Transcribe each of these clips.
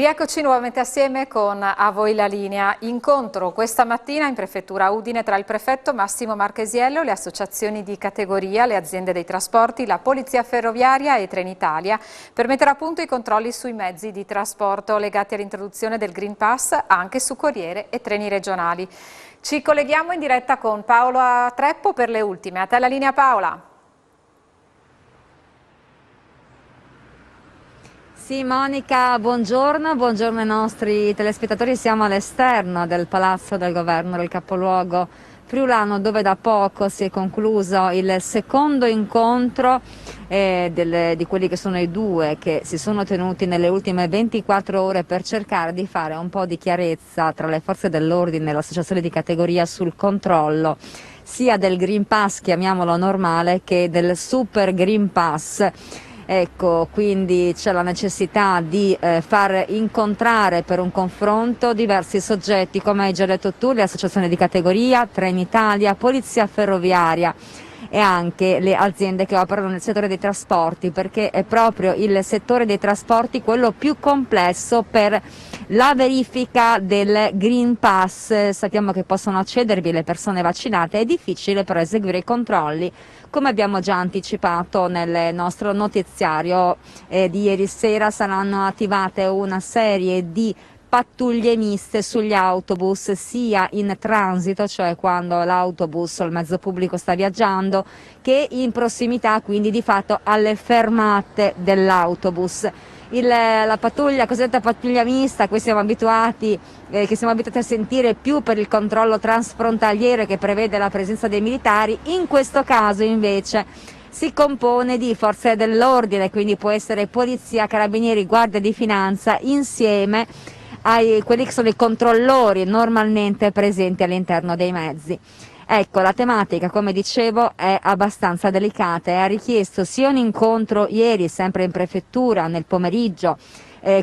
rieccoci nuovamente assieme con A Voi la Linea. Incontro questa mattina in Prefettura Udine tra il prefetto Massimo Marchesiello, le associazioni di categoria, le aziende dei trasporti, la Polizia Ferroviaria e Trenitalia per mettere a punto i controlli sui mezzi di trasporto legati all'introduzione del Green Pass anche su corriere e treni regionali. Ci colleghiamo in diretta con Paola Treppo per le ultime. A te la linea, Paola. Sì, Monica, buongiorno ai nostri telespettatori. Siamo all'esterno del Palazzo del Governo del capoluogo friulano, dove da poco si è concluso il secondo incontro di quelli che sono i due che si sono tenuti nelle ultime 24 ore per cercare di fare un po' di chiarezza tra le forze dell'ordine e l'associazione di categoria sul controllo sia del Green Pass, chiamiamolo normale, che del Super Green Pass. Ecco, quindi c'è la necessità di far incontrare per un confronto diversi soggetti, come hai già detto tu, le associazioni di categoria, Trenitalia, Polizia Ferroviaria e anche le aziende che operano nel settore dei trasporti, perché è proprio il settore dei trasporti quello più complesso per la verifica del Green Pass. Sappiamo che possono accedervi le persone vaccinate, è difficile però eseguire i controlli, come abbiamo già anticipato nel nostro notiziario di ieri sera. Saranno attivate una serie di pattuglie miste sugli autobus, sia in transito, cioè quando l'autobus o il mezzo pubblico sta viaggiando, che in prossimità, quindi di fatto alle fermate dell'autobus. La cosiddetta pattuglia mista, a cui siamo abituati, che siamo abituati a sentire più per il controllo transfrontaliero che prevede la presenza dei militari, in questo caso invece si compone di forze dell'ordine, quindi può essere polizia, carabinieri, guardia di finanza, insieme a quelli che sono i controllori normalmente presenti all'interno dei mezzi. Ecco, la tematica, come dicevo, è abbastanza delicata e ha richiesto sia un incontro ieri, sempre in prefettura, nel pomeriggio,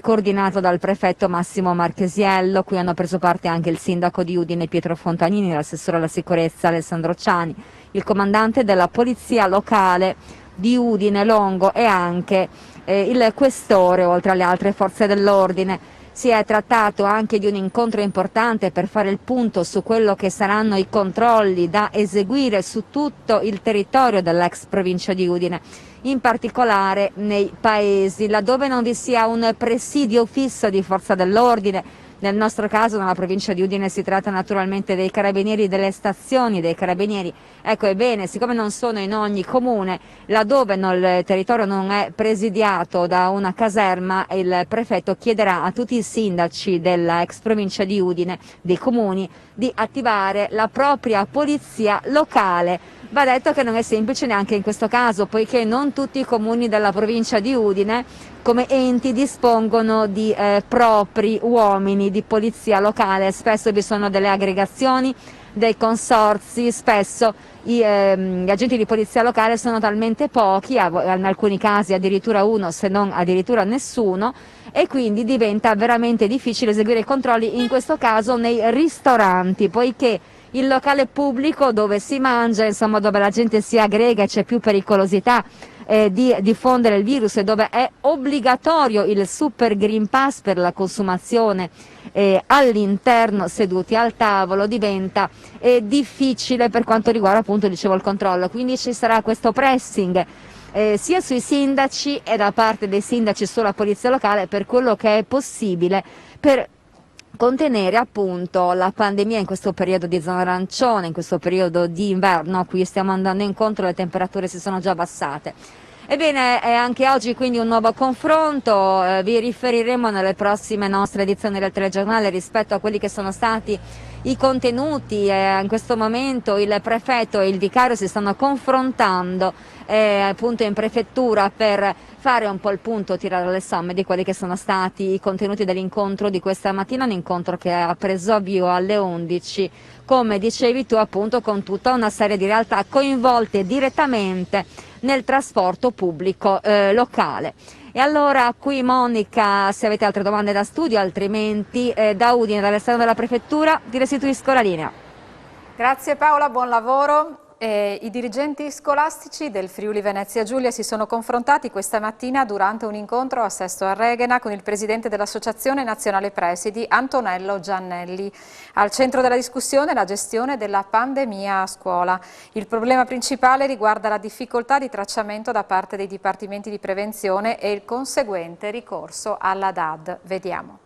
coordinato dal prefetto Massimo Marchesiello, cui hanno preso parte anche il sindaco di Udine Pietro Fontanini, l'assessore alla sicurezza Alessandro Ciani, il comandante della polizia locale di Udine Longo e anche il questore, oltre alle altre forze dell'ordine. Si è trattato anche di un incontro importante per fare il punto su quello che saranno i controlli da eseguire su tutto il territorio dell'ex provincia di Udine, in particolare nei paesi laddove non vi sia un presidio fisso di forza dell'ordine. Nel nostro caso, nella provincia di Udine, si tratta naturalmente dei carabinieri, delle stazioni dei carabinieri. Ecco, ebbene, siccome non sono in ogni comune, laddove il territorio non è presidiato da una caserma, il prefetto chiederà a tutti i sindaci della ex provincia di Udine, dei comuni, di attivare la propria polizia locale. Va detto che non è semplice neanche in questo caso, poiché non tutti i comuni della provincia di Udine come enti dispongono di propri uomini di polizia locale. Spesso vi sono delle aggregazioni, dei consorzi, spesso gli agenti di polizia locale sono talmente pochi, in alcuni casi addirittura uno, se non addirittura nessuno, e quindi diventa veramente difficile eseguire i controlli, in questo caso nei ristoranti, poiché il locale pubblico dove si mangia, insomma dove la gente si aggrega e c'è più pericolosità di diffondere il virus, e dove è obbligatorio il Super Green Pass per la consumazione all'interno, seduti al tavolo, diventa difficile per quanto riguarda, appunto, dicevo, il controllo. Quindi ci sarà questo pressing sia sui sindaci e da parte dei sindaci sulla polizia locale per quello che è possibile per contenere appunto la pandemia in questo periodo di zona arancione, in questo periodo di inverno a cui stiamo andando incontro. Le temperature si sono già abbassate. Ebbene, è anche oggi quindi un nuovo confronto, vi riferiremo nelle prossime nostre edizioni del telegiornale rispetto a quelli che sono stati i contenuti. In questo momento il prefetto e il vicario si stanno confrontando appunto in prefettura per fare un po' il punto, tirare le somme di quelli che sono stati i contenuti dell'incontro di questa mattina, un incontro che ha preso avvio alle 11, come dicevi tu, appunto, con tutta una serie di realtà coinvolte direttamente nel trasporto pubblico locale. E allora qui, Monica, se avete altre domande da studio, altrimenti da Udine, dall'esterno della prefettura, ti restituisco la linea. Grazie Paola, buon lavoro. E i dirigenti scolastici del Friuli Venezia Giulia si sono confrontati questa mattina durante un incontro a Sesto Arreghena con il presidente dell'Associazione Nazionale Presidi, Antonello Giannelli. Al centro della discussione la gestione della pandemia a scuola. Il problema principale riguarda la difficoltà di tracciamento da parte dei dipartimenti di prevenzione e il conseguente ricorso alla DAD. Vediamo.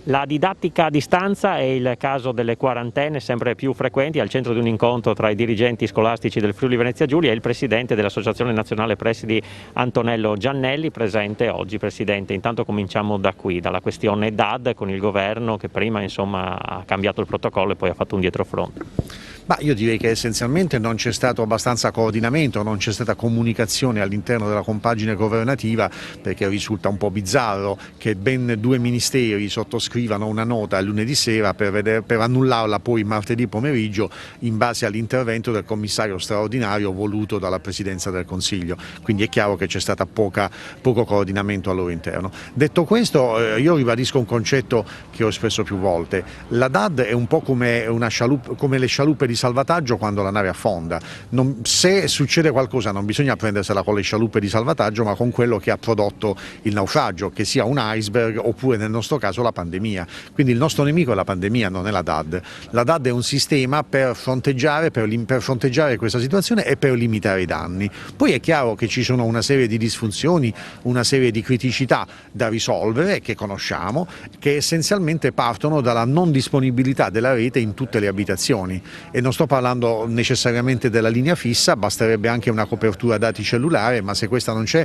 La didattica a distanza è il caso delle quarantene sempre più frequenti, al centro di un incontro tra i dirigenti scolastici del Friuli Venezia Giulia e il presidente dell'Associazione Nazionale Presidi Antonello Giannelli, presente oggi. Presidente, intanto cominciamo da qui, dalla questione DAD con il governo che prima ha cambiato il protocollo e poi ha fatto un dietrofront. Ma io direi che essenzialmente non c'è stato abbastanza coordinamento, non c'è stata comunicazione all'interno della compagine governativa, perché risulta un po' bizzarro che ben 2 ministeri sottoscrivano una nota lunedì sera per annullarla poi martedì pomeriggio in base all'intervento del commissario straordinario voluto dalla Presidenza del Consiglio. Quindi è chiaro che c'è stato poco coordinamento al loro interno. Detto questo, io ribadisco un concetto che ho espresso più volte. La DAD è un po' come le scialuppe di salvataggio quando la nave affonda. Se succede qualcosa non bisogna prendersela con le scialuppe di salvataggio, ma con quello che ha prodotto il naufragio, che sia un iceberg oppure nel nostro caso la pandemia. Quindi il nostro nemico è la pandemia, non è la DAD. La DAD è un sistema per fronteggiare questa situazione e per limitare i danni. Poi è chiaro che ci sono una serie di disfunzioni, una serie di criticità da risolvere che conosciamo, che essenzialmente partono dalla non disponibilità della rete in tutte le abitazioni. E non sto parlando necessariamente della linea fissa, basterebbe anche una copertura dati cellulare, ma se questa non c'è,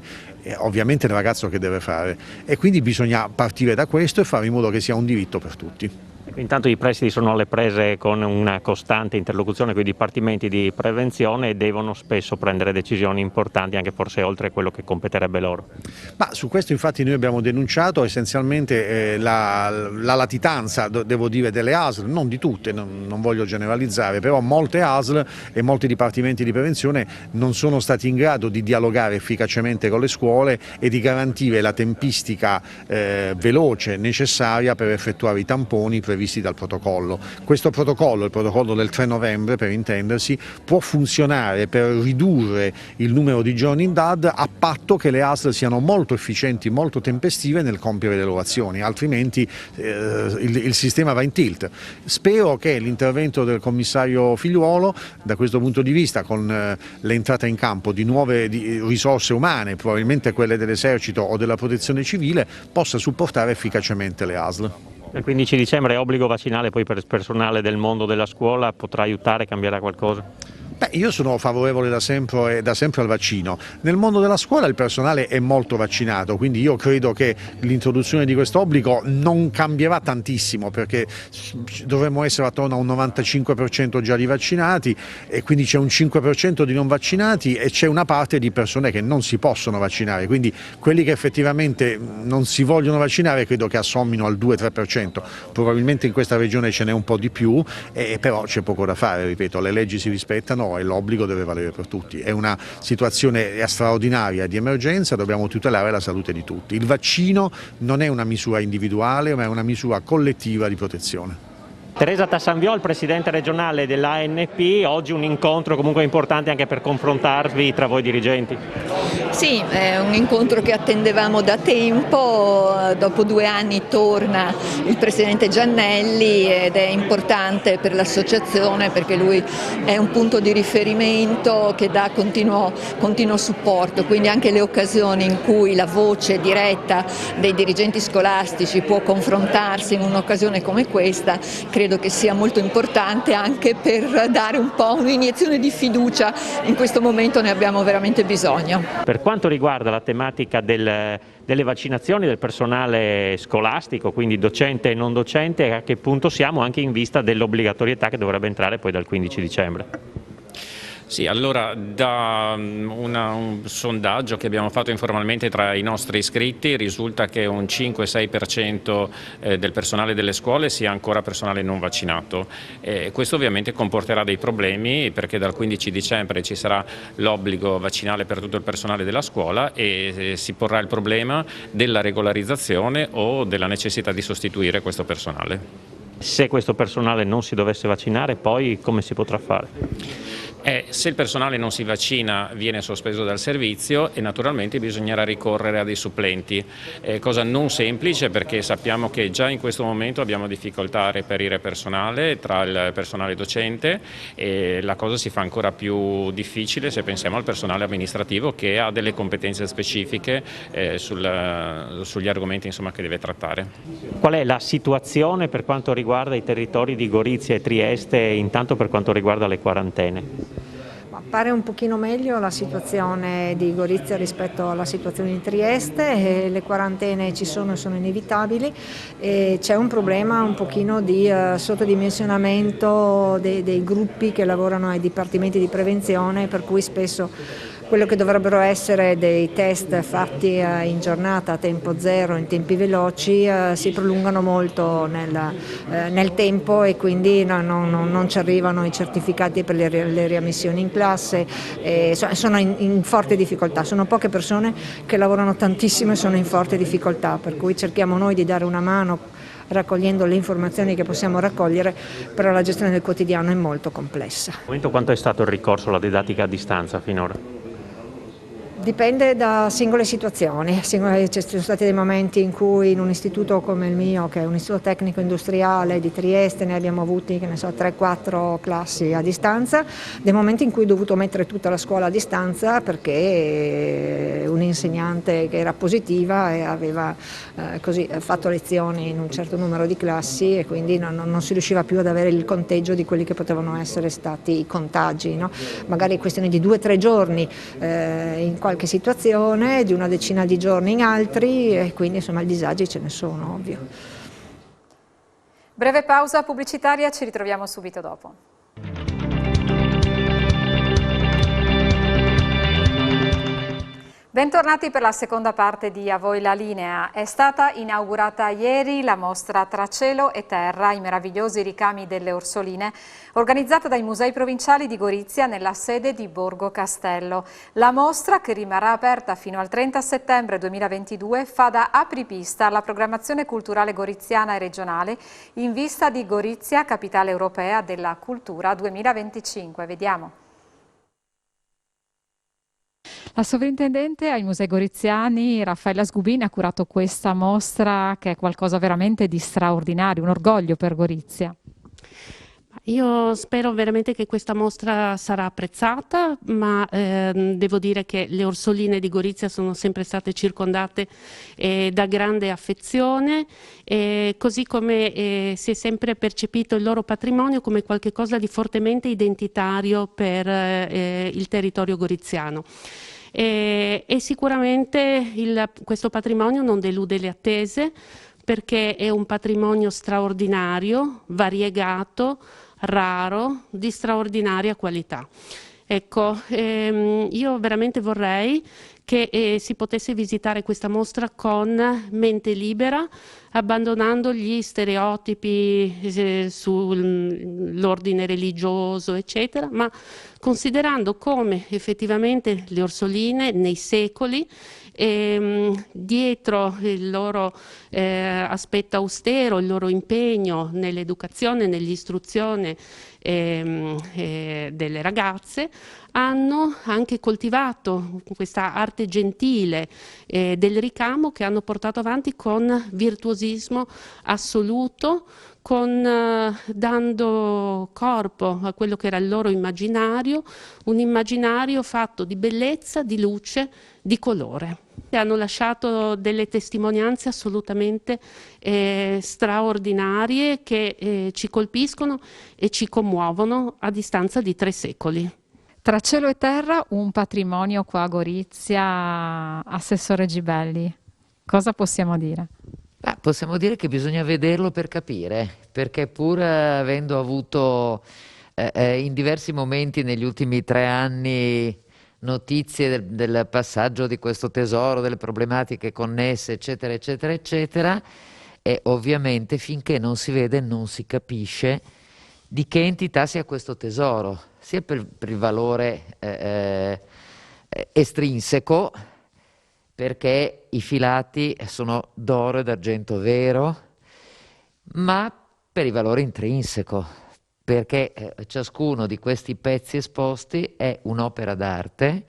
ovviamente il ragazzo che deve fare? E quindi bisogna partire da questo e fare in modo che sia un diritto per tutti. Intanto i presidi sono alle prese con una costante interlocuzione con i dipartimenti di prevenzione e devono spesso prendere decisioni importanti, anche forse oltre quello che competerebbe loro. Ma su questo infatti noi abbiamo denunciato essenzialmente la latitanza, devo dire, delle ASL, non di tutte, non voglio generalizzare, però molte ASL e molti dipartimenti di prevenzione non sono stati in grado di dialogare efficacemente con le scuole e di garantire la tempistica veloce necessaria per effettuare i tamponi previsti dal protocollo. Questo protocollo, il protocollo del 3 novembre per intendersi, può funzionare per ridurre il numero di giorni in DAD a patto che le ASL siano molto efficienti, molto tempestive nel compiere le loro azioni, altrimenti il sistema va in tilt. Spero che l'intervento del commissario Figliuolo da questo punto di vista, con l'entrata in campo di nuove risorse umane, probabilmente quelle dell'esercito o della protezione civile, possa supportare efficacemente le ASL. Il 15 dicembre è obbligo vaccinale poi per il personale del mondo della scuola, potrà aiutare, cambierà qualcosa? Io sono favorevole da sempre al vaccino. Nel mondo della scuola il personale è molto vaccinato, quindi io credo che l'introduzione di questo obbligo non cambierà tantissimo, perché dovremmo essere attorno a un 95% già di vaccinati e quindi c'è un 5% di non vaccinati e c'è una parte di persone che non si possono vaccinare, quindi quelli che effettivamente non si vogliono vaccinare credo che assommino al 2-3%, probabilmente in questa regione ce n'è un po' di più, però c'è poco da fare, ripeto, le leggi si rispettano e l'obbligo deve valere per tutti. È una situazione straordinaria di emergenza, dobbiamo tutelare la salute di tutti. Il vaccino non è una misura individuale, ma è una misura collettiva di protezione. Teresa Tassanviò, il presidente regionale dell'ANP, oggi un incontro comunque importante anche per confrontarvi tra voi dirigenti. Sì, è un incontro che attendevamo da tempo, dopo 2 anni torna il presidente Giannelli ed è importante per l'associazione perché lui è un punto di riferimento che dà continuo supporto, quindi anche le occasioni in cui la voce diretta dei dirigenti scolastici può confrontarsi in un'occasione come questa, credo che sia molto importante anche per dare un po' un'iniezione di fiducia, in questo momento ne abbiamo veramente bisogno. Per quanto riguarda la tematica delle vaccinazioni del personale scolastico, quindi docente e non docente, a che punto siamo anche in vista dell'obbligatorietà che dovrebbe entrare poi dal 15 dicembre? Sì, allora da un sondaggio che abbiamo fatto informalmente tra i nostri iscritti risulta che un 5-6% del personale delle scuole sia ancora personale non vaccinato. Questo ovviamente comporterà dei problemi perché dal 15 dicembre ci sarà l'obbligo vaccinale per tutto il personale della scuola e si porrà il problema della regolarizzazione o della necessità di sostituire questo personale. Se questo personale non si dovesse vaccinare, poi come si potrà fare? Se il personale non si vaccina viene sospeso dal servizio e naturalmente bisognerà ricorrere a dei supplenti, cosa non semplice perché sappiamo che già in questo momento abbiamo difficoltà a reperire personale tra il personale docente e la cosa si fa ancora più difficile se pensiamo al personale amministrativo che ha delle competenze specifiche sugli argomenti insomma, che deve trattare. Qual è la situazione per quanto riguarda i territori di Gorizia e Trieste, intanto per quanto riguarda le quarantene? Pare un pochino meglio la situazione di Gorizia rispetto alla situazione di Trieste, le quarantene ci sono e sono inevitabili e c'è un problema un pochino di sottodimensionamento dei gruppi che lavorano ai dipartimenti di prevenzione, per cui spesso quello che dovrebbero essere dei test fatti in giornata a tempo zero, in tempi veloci, si prolungano molto nel tempo e quindi non ci arrivano i certificati per le riammissioni in classe, sono in forte difficoltà, sono poche persone che lavorano tantissimo e sono in forte difficoltà, per cui cerchiamo noi di dare una mano raccogliendo le informazioni che possiamo raccogliere, però la gestione del quotidiano è molto complessa. Al momento quanto è stato il ricorso alla didattica a distanza finora? Dipende da singole situazioni, ci sono stati dei momenti in cui in un istituto come il mio, che è un istituto tecnico industriale di Trieste, ne abbiamo avuti 3-4 classi a distanza, dei momenti in cui ho dovuto mettere tutta la scuola a distanza perché un insegnante che era positiva e aveva fatto lezioni in un certo numero di classi e quindi non si riusciva più ad avere il conteggio di quelli che potevano essere stati i contagi, no? Magari questione di 2-3 giorni in qualche situazione, di una decina di giorni in altri e quindi insomma i disagi ce ne sono, ovvio. Breve pausa pubblicitaria, ci ritroviamo subito dopo. Bentornati per la seconda parte di A voi la linea. È stata inaugurata ieri la mostra Tra cielo e terra, i meravigliosi ricami delle orsoline, organizzata dai Musei Provinciali di Gorizia nella sede di Borgo Castello. La mostra, che rimarrà aperta fino al 30 settembre 2022, fa da apripista alla programmazione culturale goriziana e regionale in vista di Gorizia, capitale europea della cultura 2025. Vediamo. La sovrintendente ai Musei Goriziani, Raffaella Sgubini, ha curato questa mostra che è qualcosa veramente di straordinario, un orgoglio per Gorizia. Io spero veramente che questa mostra sarà apprezzata, ma devo dire che le orsoline di Gorizia sono sempre state circondate da grande affezione, così come si è sempre percepito il loro patrimonio come qualcosa di fortemente identitario per il territorio goriziano. E sicuramente questo patrimonio non delude le attese perché è un patrimonio straordinario, variegato, raro, di straordinaria qualità. Ecco, io veramente vorrei che si potesse visitare questa mostra con mente libera, abbandonando gli stereotipi sull'ordine religioso, eccetera, ma considerando come effettivamente le orsoline nei secoli, dietro il loro aspetto austero, il loro impegno nell'educazione, nell'istruzione delle ragazze, hanno anche coltivato questa arte gentile del ricamo che hanno portato avanti con virtuosismo assoluto, dando corpo a quello che era il loro immaginario, un immaginario fatto di bellezza, di luce, di colore. Hanno lasciato delle testimonianze assolutamente straordinarie che ci colpiscono e ci commuovono a distanza di 3 secoli. Tra cielo e terra, un patrimonio qua a Gorizia, Assessore Gibelli. Cosa possiamo dire? Possiamo dire che bisogna vederlo per capire, perché pur avendo avuto in diversi momenti negli ultimi 3 anni notizie del passaggio di questo tesoro, delle problematiche connesse, eccetera, eccetera, eccetera, e ovviamente finché non si vede non si capisce di che entità sia questo tesoro, sia per il valore estrinseco, perché i filati sono d'oro e d'argento vero, ma per il valore intrinseco, perché ciascuno di questi pezzi esposti è un'opera d'arte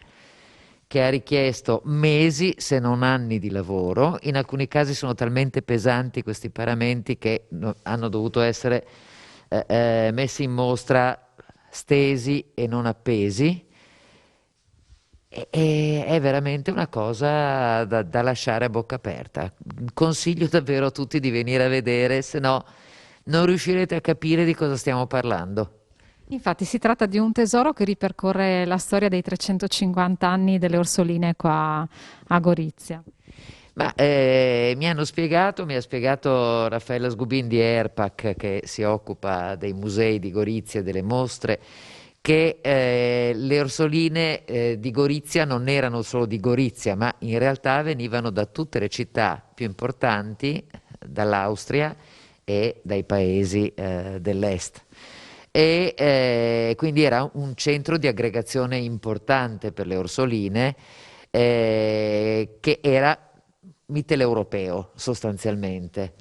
che ha richiesto mesi, se non anni di lavoro. In alcuni casi sono talmente pesanti questi paramenti che hanno dovuto essere messi in mostra stesi e non appesi. È veramente una cosa da lasciare a bocca aperta. Consiglio davvero a tutti di venire a vedere, se no non riuscirete a capire di cosa stiamo parlando. Infatti si tratta di un tesoro che ripercorre la storia dei 350 anni delle Orsoline qua a Gorizia. Ma mi ha spiegato Raffaella Sgubin di ERPAC, che si occupa dei musei di Gorizia e delle mostre, che le Orsoline di Gorizia non erano solo di Gorizia, ma in realtà venivano da tutte le città più importanti, dall'Austria e dai paesi dell'est. E quindi era un centro di aggregazione importante per le Orsoline, che era mitteleuropeo sostanzialmente.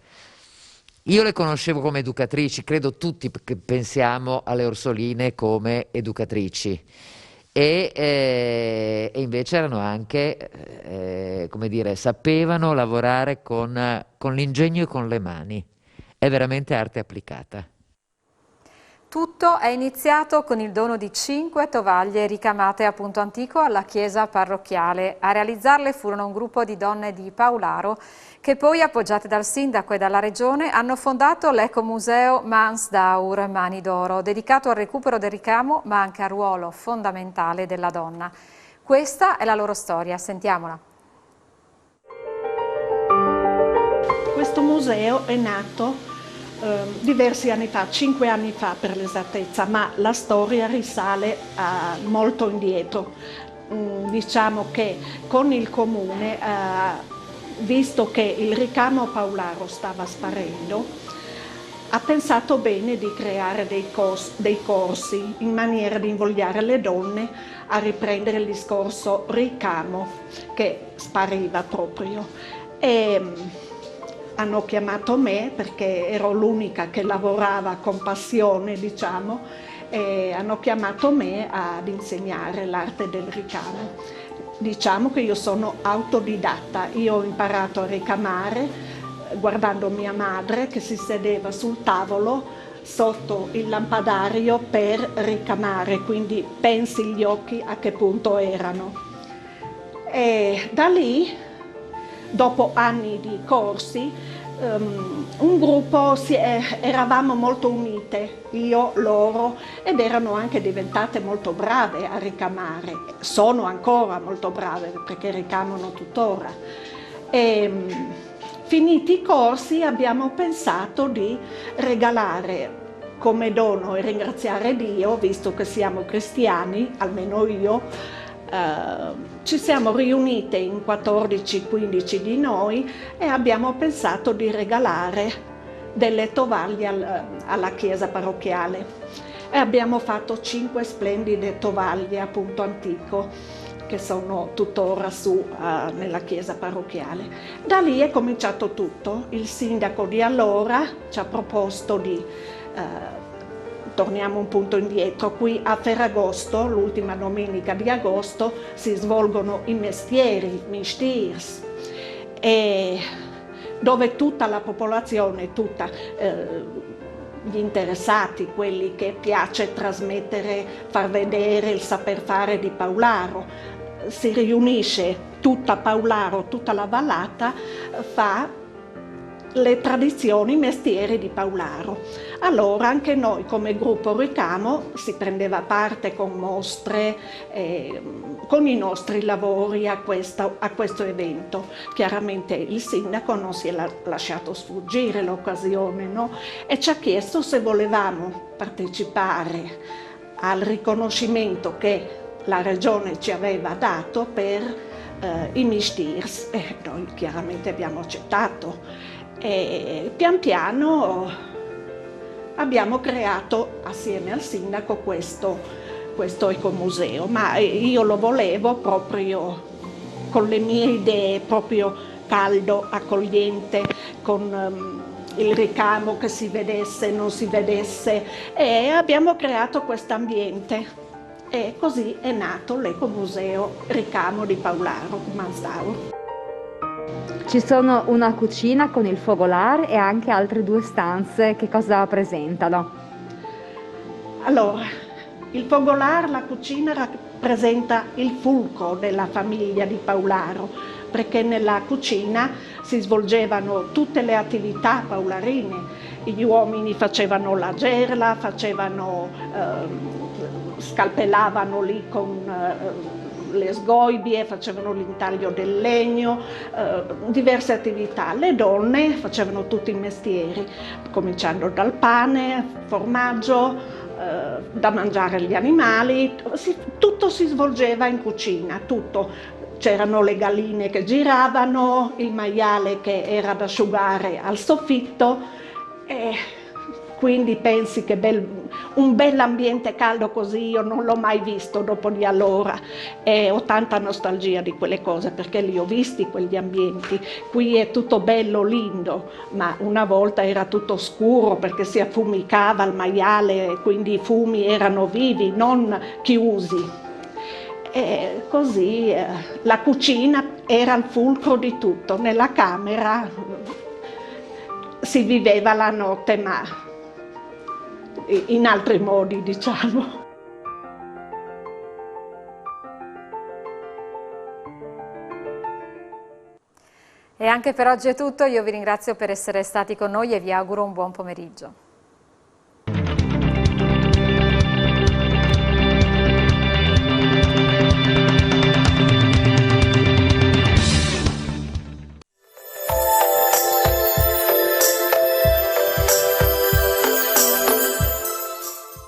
Io le conoscevo come educatrici, credo tutti che pensiamo alle Orsoline come educatrici, e invece erano anche, come dire, sapevano lavorare con l'ingegno e con le mani. È veramente arte applicata. Tutto è iniziato con il dono di 5 tovaglie ricamate a Punto Antico alla chiesa parrocchiale. A realizzarle furono un gruppo di donne di Paularo che poi, appoggiate dal sindaco e dalla regione, hanno fondato l'ecomuseo Mans d'Aur, Mani d'Oro, dedicato al recupero del ricamo ma anche al ruolo fondamentale della donna. Questa è la loro storia, sentiamola. Questo museo è nato diversi anni fa, 5 anni fa per l'esattezza, ma la storia risale a molto indietro. Diciamo che con il comune, visto che il ricamo paularo stava sparendo, ha pensato bene di creare dei corsi in maniera di invogliare le donne a riprendere il discorso ricamo che spariva proprio. Hanno chiamato me perché ero l'unica che lavorava con passione, diciamo, e hanno chiamato me ad insegnare l'arte del ricamo. Diciamo che io sono autodidatta, io ho imparato a ricamare guardando mia madre che si sedeva sul tavolo sotto il lampadario per ricamare, quindi pensi gli occhi a che punto erano. E da lì, dopo anni di corsi, un gruppo, eravamo molto unite, io, loro, ed erano anche diventate molto brave a ricamare. Sono ancora molto brave perché ricamano tuttora. Finiti i corsi abbiamo pensato di regalare come dono e ringraziare Dio, visto che siamo cristiani, almeno io. Ci siamo riunite in 14-15 di noi e abbiamo pensato di regalare delle tovaglie alla chiesa parrocchiale e abbiamo fatto 5 splendide tovaglie a Punto Antico che sono tuttora su nella chiesa parrocchiale. Da lì è cominciato tutto. Il sindaco di allora ci ha proposto di torniamo un punto indietro, qui a Ferragosto, l'ultima domenica di agosto, si svolgono i mestieri, Mistirs, dove tutta la popolazione, gli interessati, quelli che piace trasmettere, far vedere il saper fare di Paularo, si riunisce tutta Paularo, tutta la vallata, fa le tradizioni, i mestieri di Paularo. Allora anche noi come gruppo Ricamo si prendeva parte con mostre, con i nostri lavori a questo evento. Chiaramente il sindaco non si è lasciato sfuggire l'occasione, no? E ci ha chiesto se volevamo partecipare al riconoscimento che la regione ci aveva dato per i Mistirs e noi chiaramente abbiamo accettato. E pian piano abbiamo creato assieme al sindaco questo ecomuseo, ma io lo volevo proprio con le mie idee, proprio caldo, accogliente, con il ricamo che si vedesse, non si vedesse, e abbiamo creato questo ambiente e così è nato l'Ecomuseo Ricamo di Paolaro, Mansdauer. Ci sono una cucina con il fogolar e anche altre 2 stanze, che cosa presentano? Allora, il fogolar, la cucina rappresenta il fulcro della famiglia di Paolaro, perché nella cucina si svolgevano tutte le attività paularine. Gli uomini facevano la gerla, scalpellavano lì con le sgoibie, facevano l'intaglio del legno, diverse attività. Le donne facevano tutti i mestieri, cominciando dal pane, formaggio, da mangiare agli animali, tutto si svolgeva in cucina, tutto. C'erano le galline che giravano, il maiale che era da asciugare al soffitto, e quindi pensi che un bell'ambiente caldo così io non l'ho mai visto dopo di allora, e ho tanta nostalgia di quelle cose perché li ho visti quegli ambienti. Qui è tutto bello, lindo, ma una volta era tutto scuro perché si affumicava il maiale, quindi i fumi erano vivi, non chiusi. E così la cucina era il fulcro di tutto. Nella camera si viveva la notte, ma in altri modi, diciamo. E anche per oggi è tutto, io vi ringrazio per essere stati con noi e vi auguro un buon pomeriggio.